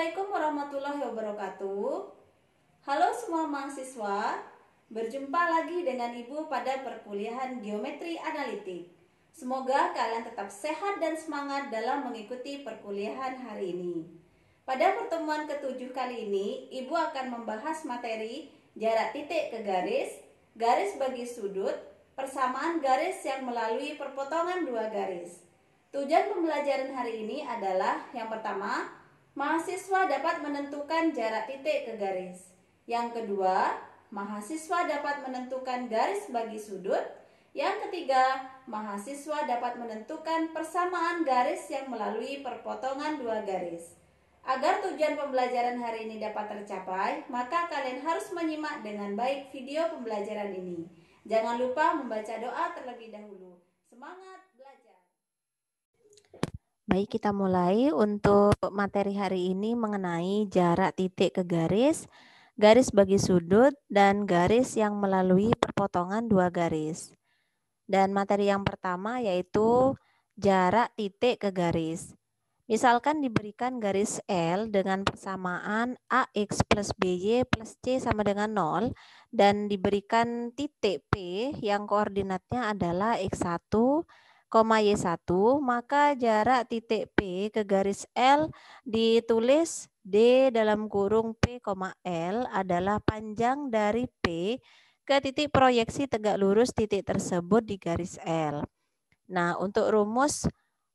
Assalamualaikum warahmatullahi wabarakatuh. Halo semua mahasiswa, berjumpa lagi dengan Ibu pada perkuliahan Geometri Analitik. Semoga kalian tetap sehat dan semangat dalam mengikuti perkuliahan hari ini. Pada pertemuan ke-7 kali ini, Ibu akan membahas materi jarak titik ke garis, garis bagi sudut, persamaan garis yang melalui perpotongan dua garis. Tujuan pembelajaran hari ini adalah yang pertama, mahasiswa dapat menentukan jarak titik ke garis. Yang kedua, mahasiswa dapat menentukan garis bagi sudut. Yang ketiga, mahasiswa dapat menentukan persamaan garis yang melalui perpotongan dua garis. Agar tujuan pembelajaran hari ini dapat tercapai, maka kalian harus menyimak dengan baik video pembelajaran ini. Jangan lupa membaca doa terlebih dahulu. Semangat belajar! Baik, kita mulai untuk materi hari ini mengenai jarak titik ke garis, garis bagi sudut, dan garis yang melalui perpotongan dua garis. Dan materi yang pertama yaitu jarak titik ke garis. Misalkan diberikan garis L dengan persamaan AX plus BY plus C sama dengan 0 dan diberikan titik P yang koordinatnya adalah X1, Y1, maka jarak titik P ke garis L ditulis D dalam kurung P, L adalah panjang dari P ke titik proyeksi tegak lurus titik tersebut di garis L. Nah, untuk rumus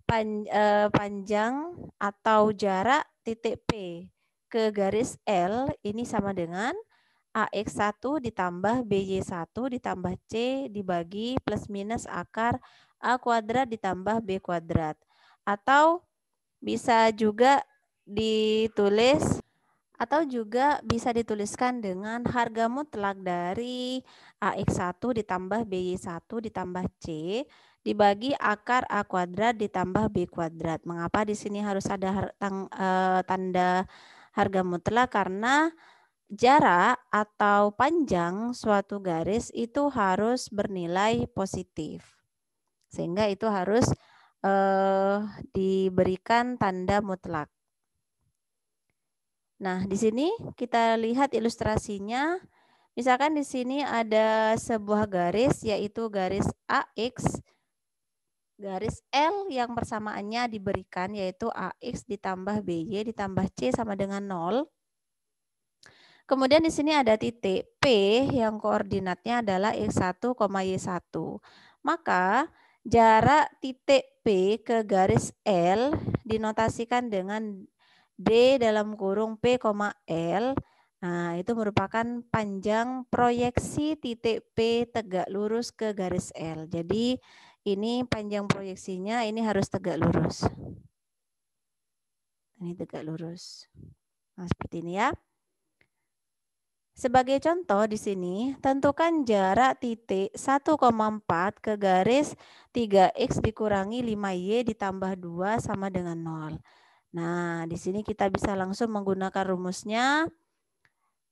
panjang atau jarak titik P ke garis L ini sama dengan AX1 ditambah BY1 ditambah C dibagi plus minus akar A kuadrat ditambah B kuadrat. Atau bisa juga dituliskan dengan harga mutlak dari AX1 ditambah BY1 ditambah C dibagi akar A kuadrat ditambah B kuadrat. Mengapa di sini harus ada tanda harga mutlak? Karena jarak atau panjang suatu garis itu harus bernilai positif. Sehingga itu harus diberikan tanda mutlak. Nah, di sini kita lihat ilustrasinya. Misalkan di sini ada sebuah garis yaitu garis AX, garis L yang persamaannya diberikan yaitu AX ditambah BY ditambah C sama dengan 0. Kemudian di sini ada titik P yang koordinatnya adalah X1, Y1. Maka jarak titik P ke garis L dinotasikan dengan D dalam kurung P, L. Nah, itu merupakan panjang proyeksi titik P tegak lurus ke garis L. Jadi ini panjang proyeksinya ini harus tegak lurus. Ini tegak lurus. Nah, seperti ini ya. Sebagai contoh di sini, tentukan jarak titik 1,4 ke garis 3X dikurangi 5Y ditambah 2 sama dengan 0. Nah, di sini kita bisa langsung menggunakan rumusnya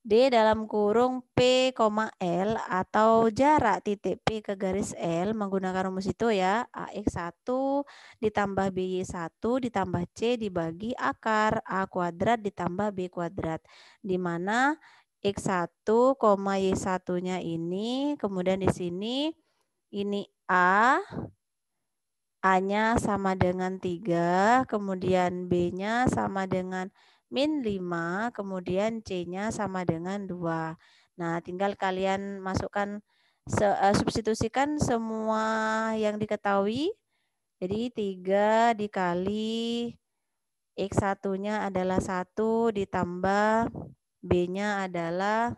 D dalam kurung P, L atau jarak titik P ke garis L menggunakan rumus itu ya. AX1 ditambah BY1 ditambah C dibagi akar A kuadrat ditambah B kuadrat. Di mana X1, Y1-nya ini, kemudian di sini ini A-nya sama dengan 3, kemudian B-nya sama dengan min 5, kemudian C-nya sama dengan 2. Nah, tinggal kalian masukkan, substitusikan semua yang diketahui. Jadi 3 dikali X1-nya adalah 1 ditambah B-nya adalah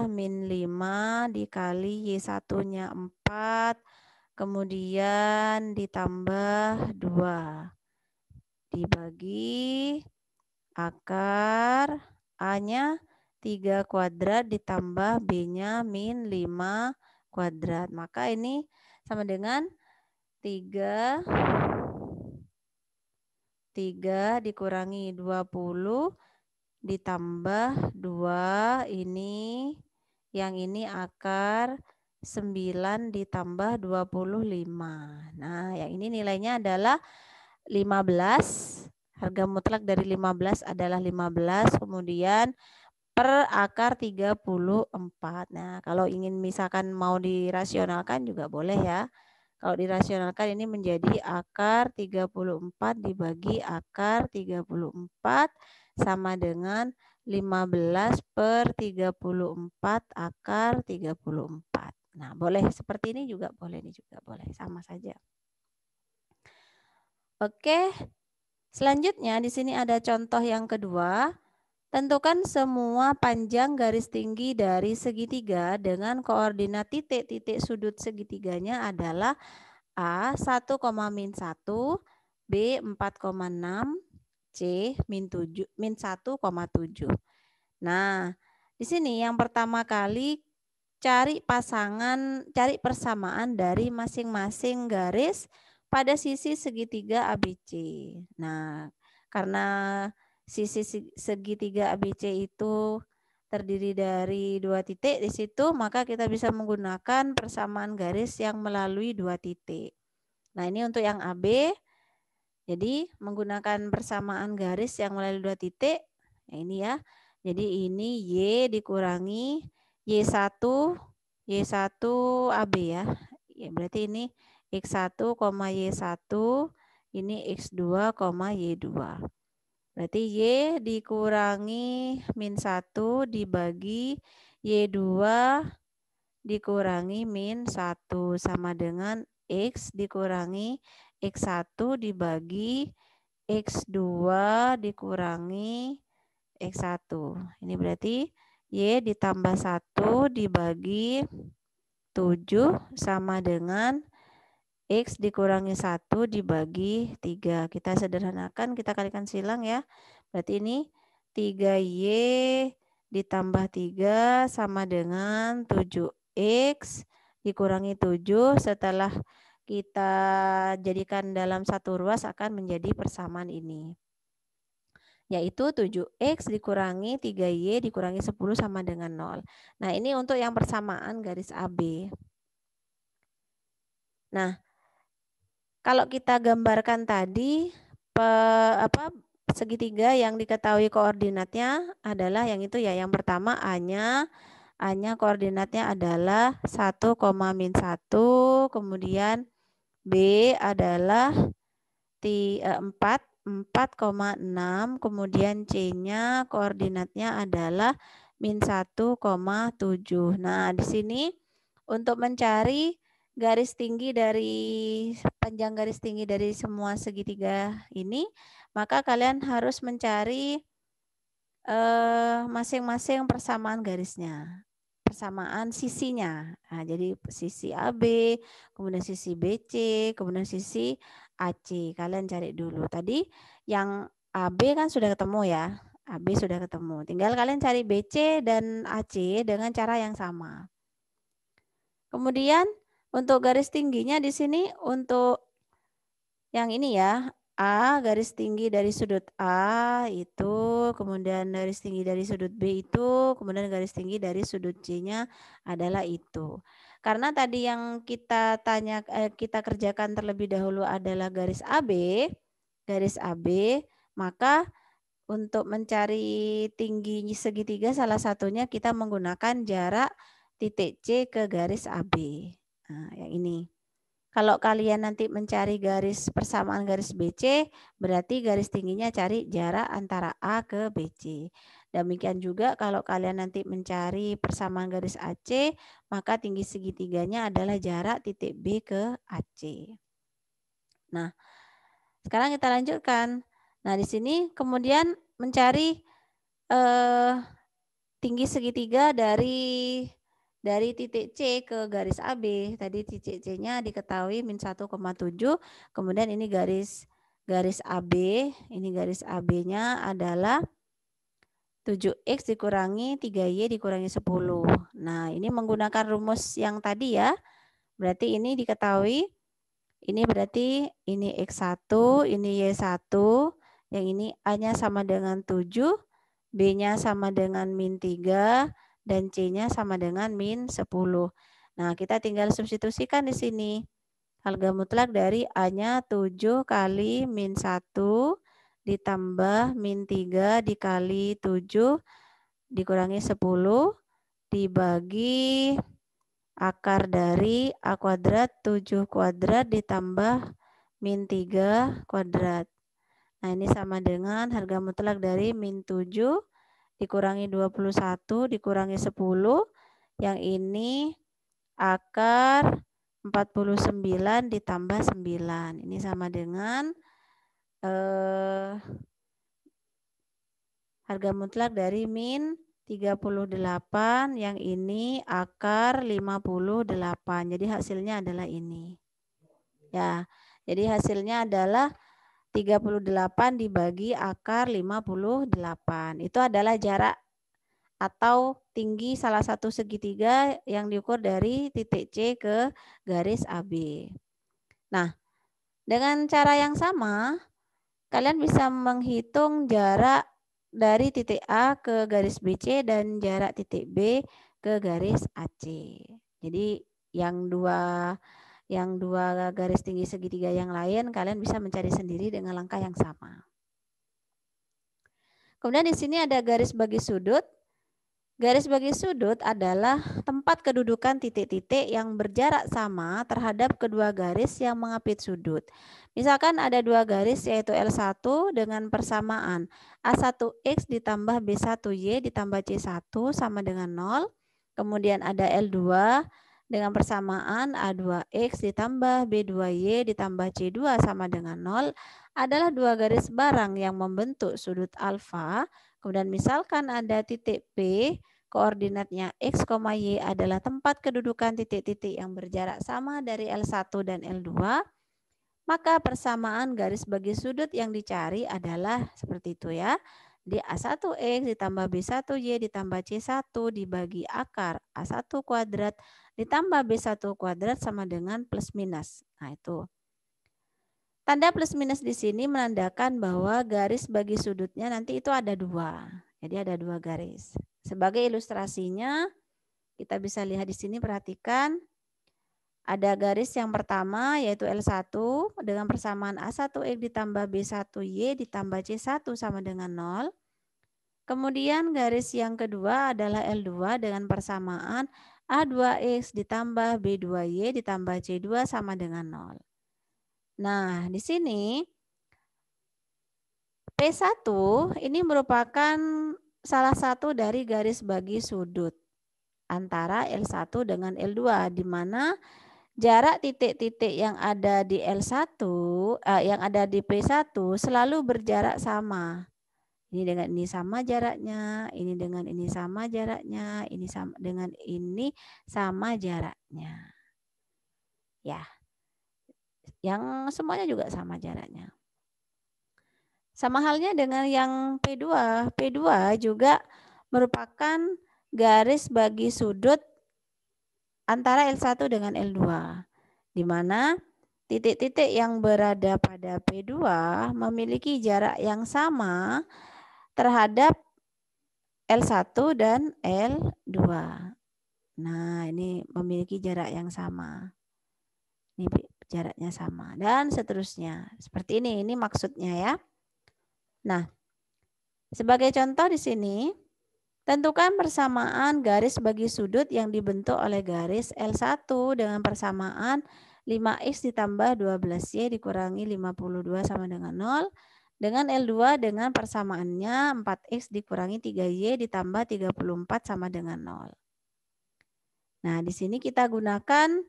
min 5 dikali Y1-nya 4, kemudian ditambah 2. Dibagi akar A-nya 3 kuadrat ditambah B-nya min 5 kuadrat. Maka ini sama dengan 3 dikurangi 20 ditambah 2 ini, yang ini akar 9 ditambah 25. Nah, yang ini nilainya adalah 15 Harga mutlak dari 15 adalah 15, kemudian per akar 34. Nah, kalau ingin misalkan mau dirasionalkan juga boleh ya. Kalau dirasionalkan ini menjadi akar 34 dibagi akar 34 sama dengan 15 per 34 akar 34. Nah, boleh seperti ini juga boleh, ini juga boleh, sama saja. Oke, selanjutnya di sini ada contoh yang kedua. Tentukan semua panjang garis tinggi dari segitiga dengan koordinat titik-titik sudut segitiganya adalah A 1, min 1, B 4,6, C min 1,7. Nah, di sini yang pertama kali cari persamaan dari masing-masing garis pada sisi segitiga ABC. Nah, karena sisi segitiga ABC itu terdiri dari dua titik di situ, maka kita bisa menggunakan persamaan garis yang melalui dua titik. Nah, ini untuk yang AB. Jadi, menggunakan persamaan garis yang melalui dua titik. Nah, ini ya. Jadi, ini Y dikurangi Y1 AB ya. Ya, berarti ini X1, Y1, ini X2, Y2. Berarti Y dikurangi min 1 dibagi Y2 dikurangi min 1 sama dengan X dikurangi X1 dibagi X2 dikurangi X1. Ini berarti Y ditambah 1 dibagi 7 sama dengan X dikurangi 1 dibagi 3. Kita sederhanakan, kita kalikan silang ya. Berarti ini 3Y ditambah 3 sama dengan 7X dikurangi 7. Setelah kita jadikan dalam satu ruas akan menjadi persamaan ini. Yaitu 7X dikurangi 3Y dikurangi 10 sama dengan 0. Nah, ini untuk yang persamaan garis AB. Nah, kalau kita gambarkan tadi segitiga yang diketahui koordinatnya adalah yang itu ya. Yang pertama A-nya koordinatnya adalah 1, min 1, kemudian B adalah 4,6, kemudian C-nya koordinatnya adalah min 1,7. Nah, di sini untuk mencari panjang garis tinggi dari semua segitiga ini, maka kalian harus mencari masing-masing persamaan garisnya, persamaan sisinya. Nah, jadi sisi AB, kemudian sisi BC, kemudian sisi AC. Kalian cari dulu. Tadi yang AB kan sudah ketemu ya. AB sudah ketemu. Tinggal kalian cari BC dan AC dengan cara yang sama. Kemudian untuk garis tingginya di sini untuk yang ini ya, A garis tinggi dari sudut A itu, kemudian garis tinggi dari sudut B itu, kemudian garis tinggi dari sudut C-nya adalah itu. Karena tadi yang kita kerjakan terlebih dahulu adalah garis AB, maka untuk mencari tinggi segitiga salah satunya kita menggunakan jarak titik C ke garis AB. Nah, yang ini. Kalau kalian nanti mencari persamaan garis BC, berarti garis tingginya cari jarak antara A ke BC. Demikian juga kalau kalian nanti mencari persamaan garis AC, maka tinggi segitiganya adalah jarak titik B ke AC. Nah, sekarang kita lanjutkan. Nah, di sini kemudian mencari tinggi segitiga dari titik C ke garis AB. Tadi titik C-nya diketahui min 1,7. Kemudian ini garis AB. Ini garis AB-nya adalah 7X dikurangi 3Y dikurangi 10. Nah, ini menggunakan rumus yang tadi ya. Berarti ini diketahui. Ini berarti ini X1, ini Y1. Yang ini A-nya sama dengan 7. B-nya sama dengan min 3. Dan C-nya sama dengan min 10. Nah, kita tinggal substitusikan di sini. Harga mutlak dari A-nya 7 kali min 1 ditambah min 3 dikali 7 dikurangi 10 dibagi akar dari A kuadrat 7 kuadrat ditambah min 3 kuadrat. Nah, ini sama dengan harga mutlak dari min 7 dikurangi 21 dikurangi 10. Yang ini akar 49 ditambah 9. Ini sama dengan harga mutlak dari min 38, yang ini akar 58. Jadi hasilnya adalah ini. Ya, jadi hasilnya adalah 38 dibagi akar 58. Itu adalah jarak atau tinggi salah satu segitiga yang diukur dari titik C ke garis AB. Nah, dengan cara yang sama, kalian bisa menghitung jarak dari titik A ke garis BC dan jarak titik B ke garis AC. Jadi yang dua garis tinggi segitiga yang lain kalian bisa mencari sendiri dengan langkah yang sama. Kemudian di sini ada garis bagi sudut. Garis bagi sudut adalah tempat kedudukan titik-titik yang berjarak sama terhadap kedua garis yang mengapit sudut. Misalkan ada dua garis yaitu L1 dengan persamaan A1X ditambah B1Y ditambah C1 sama dengan 0. Kemudian ada L2 dengan persamaan A2X ditambah B2Y ditambah C2 sama dengan 0. Adalah dua garis barang yang membentuk sudut alfa. Kemudian misalkan ada titik P, koordinatnya X, Y adalah tempat kedudukan titik-titik yang berjarak sama dari L1 dan L2, maka persamaan garis bagi sudut yang dicari adalah seperti itu ya. Di A1X ditambah B1Y ditambah C1 dibagi akar A1 kuadrat ditambah B1 kuadrat sama dengan plus minus. Nah, itu. Tanda plus minus di sini menandakan bahwa garis bagi sudutnya nanti itu ada dua. Jadi ada dua garis. Sebagai ilustrasinya, kita bisa lihat di sini, perhatikan. Ada garis yang pertama yaitu L1 dengan persamaan A1X ditambah B1Y ditambah C1 sama dengan 0. Kemudian garis yang kedua adalah L2 dengan persamaan A2X ditambah B2Y ditambah C2 sama dengan 0. Nah, di sini P1 ini merupakan salah satu dari garis bagi sudut antara L1 dengan L2, di mana jarak titik-titik yang ada di L1, yang ada di P1 selalu berjarak sama. Ini dengan ini sama jaraknya, ini dengan ini sama jaraknya, ini sama dengan ini sama jaraknya. Ya. Yang semuanya juga sama jaraknya. Sama halnya dengan yang P2. P2 juga merupakan garis bagi sudut antara L1 dengan L2. Di mana titik-titik yang berada pada P2 memiliki jarak yang sama terhadap L1 dan L2. Nah, ini memiliki jarak yang sama. Ini jaraknya sama dan seterusnya. Seperti ini maksudnya ya. Nah, sebagai contoh di sini, tentukan persamaan garis bagi sudut yang dibentuk oleh garis L1 dengan persamaan 5X ditambah 12Y dikurangi 52 sama dengan 0. Dengan L2 dengan persamaannya 4X dikurangi 3Y ditambah 34 sama dengan 0. Nah, di sini kita gunakan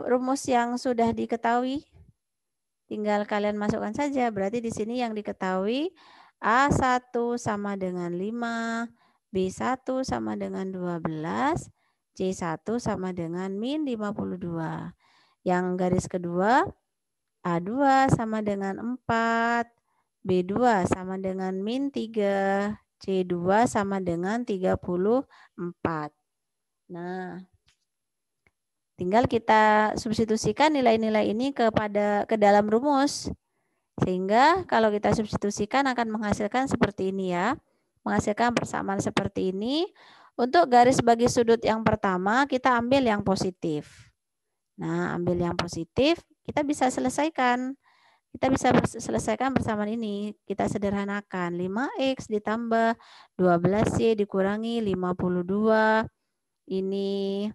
rumus yang sudah diketahui. Tinggal kalian masukkan saja. Berarti di sini yang diketahui A1 sama dengan 5, B1 sama dengan 12, C1 sama dengan min 52. Yang garis kedua A2 sama dengan 4, B2 sama dengan min 3, C2 sama dengan 34. Nah, tinggal kita substitusikan nilai-nilai ini ke dalam rumus. Sehingga kalau kita substitusikan akan menghasilkan seperti ini ya. Menghasilkan persamaan seperti ini. Untuk garis bagi sudut yang pertama kita ambil yang positif. Nah, ambil yang positif kita bisa selesaikan. Kita bisa selesaikan persamaan ini. Kita sederhanakan. 5X ditambah 12Y dikurangi 52. Ini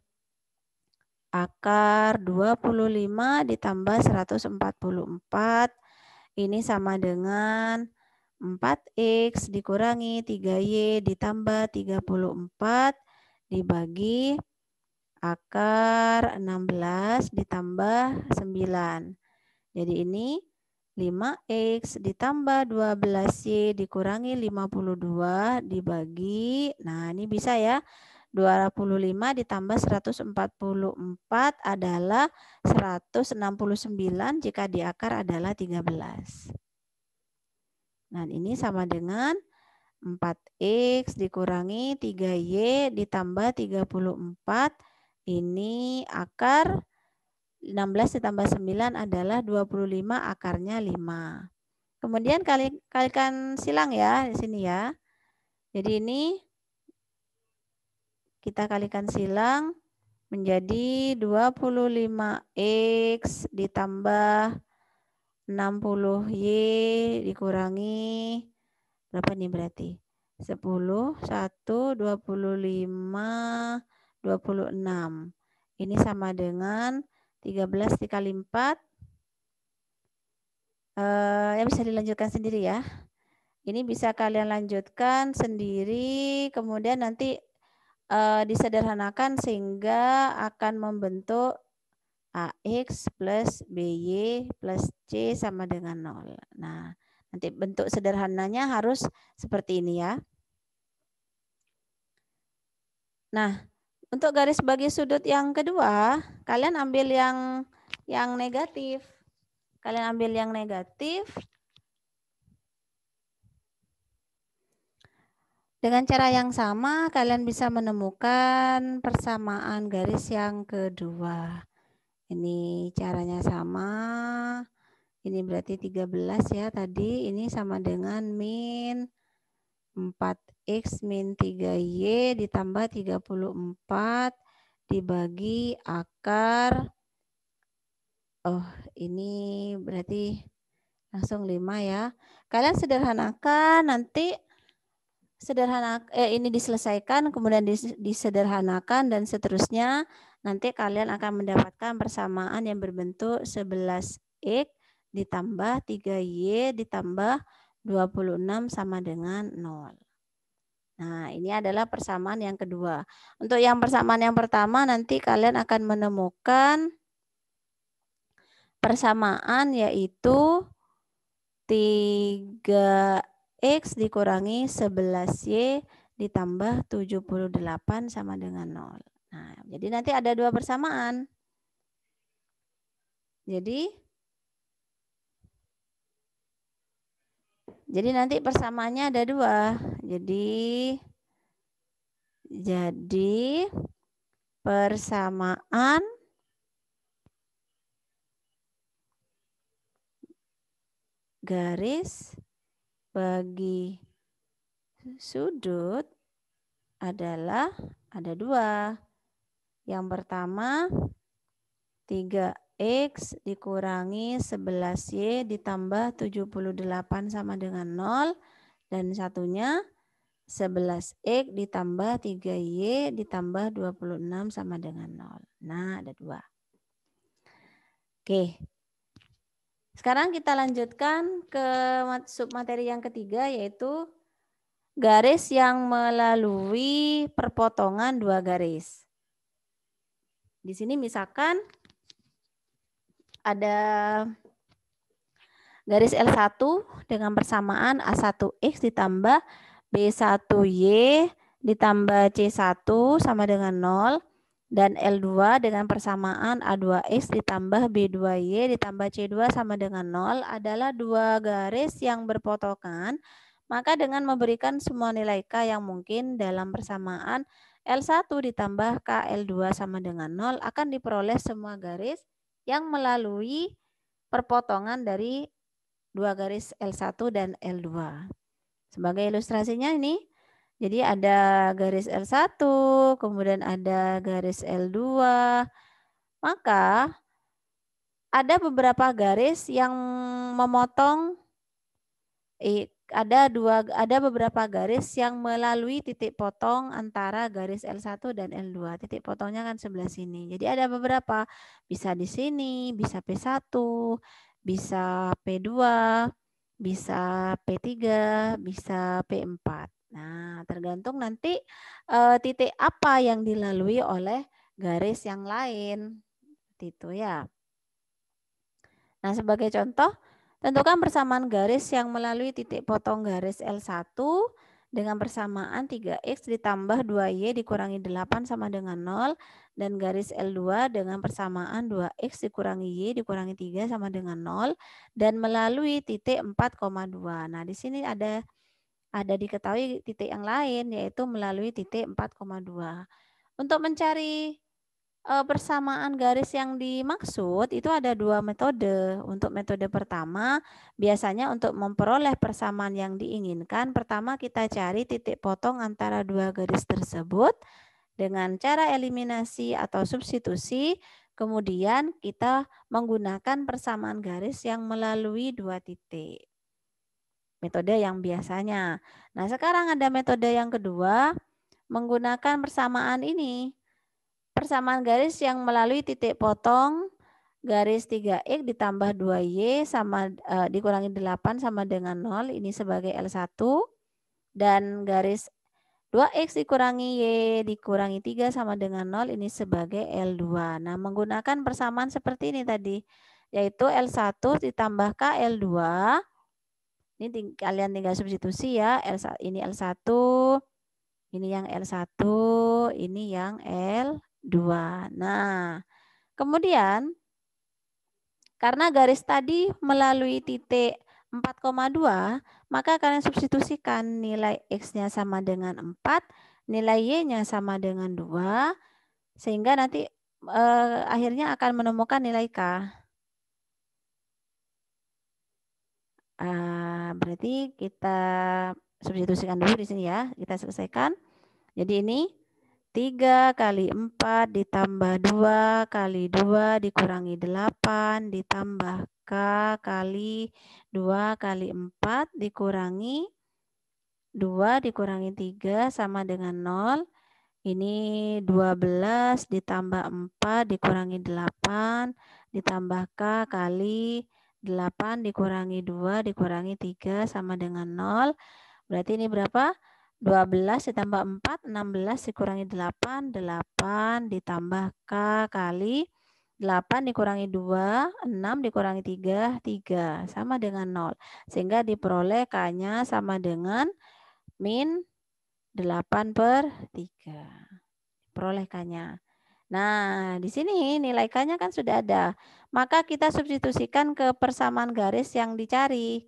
akar 25 ditambah 144. Ini sama dengan 4X dikurangi 3Y ditambah 34 dibagi akar 16 ditambah 9. Jadi ini 5X ditambah 12Y dikurangi 52 dibagi, nah ini bisa ya, 25 ditambah 144 adalah 169 jika di akar adalah 13. Nah ini sama dengan 4X dikurangi 3Y ditambah 34, ini akar 16 ditambah 9 adalah 25, akarnya 5. Kemudian kalikan silang ya di sini ya. Jadi ini kita kalikan silang menjadi 25X ditambah 60Y dikurangi berapa nih berarti? 10, 1, 25, 26. Ini sama dengan 13 dikali 4. Ya bisa dilanjutkan sendiri ya. Ini bisa kalian lanjutkan sendiri, kemudian nanti disederhanakan sehingga akan membentuk AX plus BY plus C sama dengan 0. Nah, nanti bentuk sederhananya harus seperti ini ya. Nah, untuk garis bagi sudut yang kedua, kalian ambil yang negatif. Kalian ambil yang negatif. Dengan cara yang sama, kalian bisa menemukan persamaan garis yang kedua. Ini caranya sama. Ini berarti 13 ya tadi. Ini sama dengan min 4X min 3Y ditambah 34 dibagi akar. Oh, ini berarti langsung 5 ya. Kalian sederhanakan nanti. Ini diselesaikan, kemudian disederhanakan dan seterusnya. Nanti kalian akan mendapatkan persamaan yang berbentuk 11X ditambah 3Y ditambah 26 sama dengan 0. Nah, ini adalah persamaan yang kedua. Untuk yang persamaan yang pertama nanti kalian akan menemukan persamaan yaitu 3X dikurangi 11Y ditambah 78 sama dengan 0. Nah, jadi nanti ada dua persamaan. Jadi nanti persamaannya ada dua. Jadi persamaan garis bagi sudut adalah ada dua. Yang pertama 3X dikurangi 11Y ditambah 78 sama dengan 0. Dan satunya 11X ditambah 3Y ditambah 26 sama dengan 0. Nah, ada dua. Oke. Sekarang kita lanjutkan ke submateri yang ketiga yaitu garis yang melalui perpotongan dua garis. Di sini misalkan ada garis L1 dengan persamaan A1X ditambah B1Y ditambah C1 sama dengan 0. Dan L2 dengan persamaan A2X ditambah B2Y ditambah C2 sama dengan 0 adalah dua garis yang berpotongan. Maka dengan memberikan semua nilai K yang mungkin dalam persamaan L1 ditambah K L2 sama dengan 0 akan diperoleh semua garis yang melalui perpotongan dari dua garis L1 dan L2. Sebagai ilustrasinya ini, jadi ada garis L1, kemudian ada garis L2. Maka ada beberapa garis yang memotong ada beberapa garis yang melalui titik potong antara garis L1 dan L2. Titik potongnya kan sebelah sini. Jadi ada beberapa, bisa di sini, bisa P1, bisa P2, bisa P3, bisa P4. Nah, tergantung nanti titik apa yang dilalui oleh garis yang lain. Seperti itu ya. Nah, sebagai contoh, tentukan persamaan garis yang melalui titik potong garis L1 dengan persamaan 3x ditambah 2y dikurangi 8 sama dengan 0 dan garis L2 dengan persamaan 2x dikurangi y dikurangi 3 sama dengan 0 dan melalui titik 4,2. Nah, di sini ada diketahui titik yang lain yaitu melalui titik 4,2. Untuk mencari persamaan garis yang dimaksud itu ada dua metode. Untuk metode pertama, biasanya untuk memperoleh persamaan yang diinginkan, pertama kita cari titik potong antara dua garis tersebut dengan cara eliminasi atau substitusi. Kemudian kita menggunakan persamaan garis yang melalui dua titik. Metode yang biasanya. Nah, sekarang ada metode yang kedua, menggunakan persamaan ini. Persamaan garis yang melalui titik potong garis 3x ditambah 2y sama dikurangi 8 sama dengan 0, ini sebagai L1, dan garis 2x dikurangi y dikurangi 3 sama dengan 0, ini sebagai L2. Nah, menggunakan persamaan seperti ini tadi, yaitu L1 ditambah L2. Ini kalian tinggal substitusi ya, ini L1, ini yang L1, ini yang L2. Nah, kemudian karena garis tadi melalui titik 4,2, maka kalian substitusikan nilai X-nya sama dengan 4, nilai Y-nya sama dengan 2, sehingga nanti akhirnya akan menemukan nilai K. Berarti kita substitusikan dulu di sini ya, kita selesaikan. Jadi ini 3 kali 4 ditambah 2 kali 2 dikurangi 8 ditambah K kali 2 kali 4 dikurangi 2 dikurangi 3 sama dengan 0. Ini 12 ditambah 4 dikurangi 8 ditambah K kali 8 dikurangi 2 dikurangi 3 sama dengan 0. Berarti ini berapa? 12 ditambah 4, 16 dikurangi 8, 8 ditambah K kali 8 dikurangi 2, 6 dikurangi 3, 3 sama dengan 0. Sehingga diperoleh K-nya sama dengan min 8/3. Peroleh K-nya. Nah, di sini nilai K-nya kan sudah ada. Maka kita substitusikan ke persamaan garis yang dicari.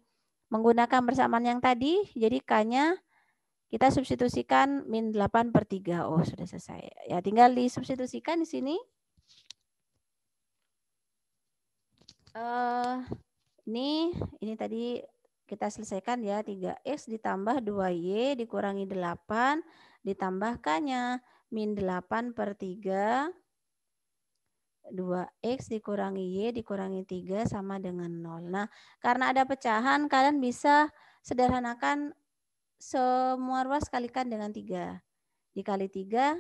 Menggunakan persamaan yang tadi, jadi K-nya kita substitusikan min 8/3. Oh, sudah selesai. Ya, tinggal disubstitusikan di sini. Ini tadi kita selesaikan ya. 3x ditambah 2y dikurangi 8 ditambah K-nya min 8/3. 2x dikurangi y dikurangi 3 sama dengan 0. Nah, karena ada pecahan, kalian bisa sederhanakan semua ruas kalikan dengan 3. Dikali 3,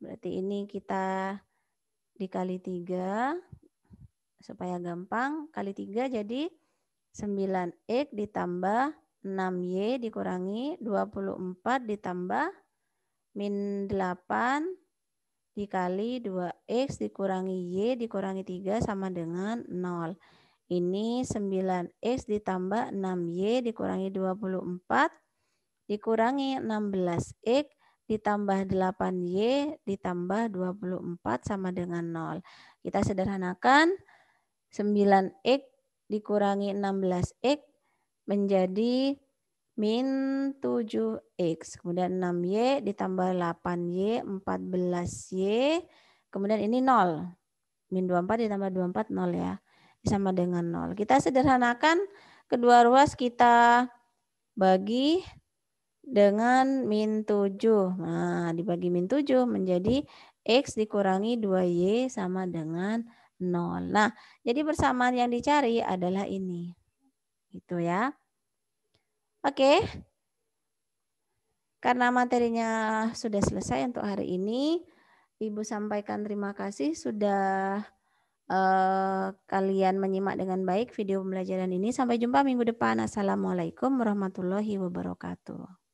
berarti ini kita dikali 3, supaya gampang, kali 3 jadi 9x ditambah 6y dikurangi 24 ditambah min 8 dikali 2x dikurangi y dikurangi 3 sama dengan 0. Ini 9x ditambah 6y dikurangi 24 dikurangi 16x ditambah 8y ditambah 24 sama dengan 0. Kita sederhanakan, 9x dikurangi 16x menjadi min 7x. Kemudian 6y ditambah 8y, 14y. Kemudian ini 0. Min 24 ditambah 24, 0 ya. Sama dengan 0. Kita sederhanakan, kedua ruas kita bagi dengan min 7. Nah, dibagi min 7 menjadi x dikurangi 2y sama dengan 0. Nah, jadi persamaan yang dicari adalah ini. Gitu ya. Oke. Karena materinya sudah selesai untuk hari ini, Ibu sampaikan terima kasih sudah kalian menyimak dengan baik video pembelajaran ini. Sampai jumpa minggu depan. Assalamualaikum warahmatullahi wabarakatuh.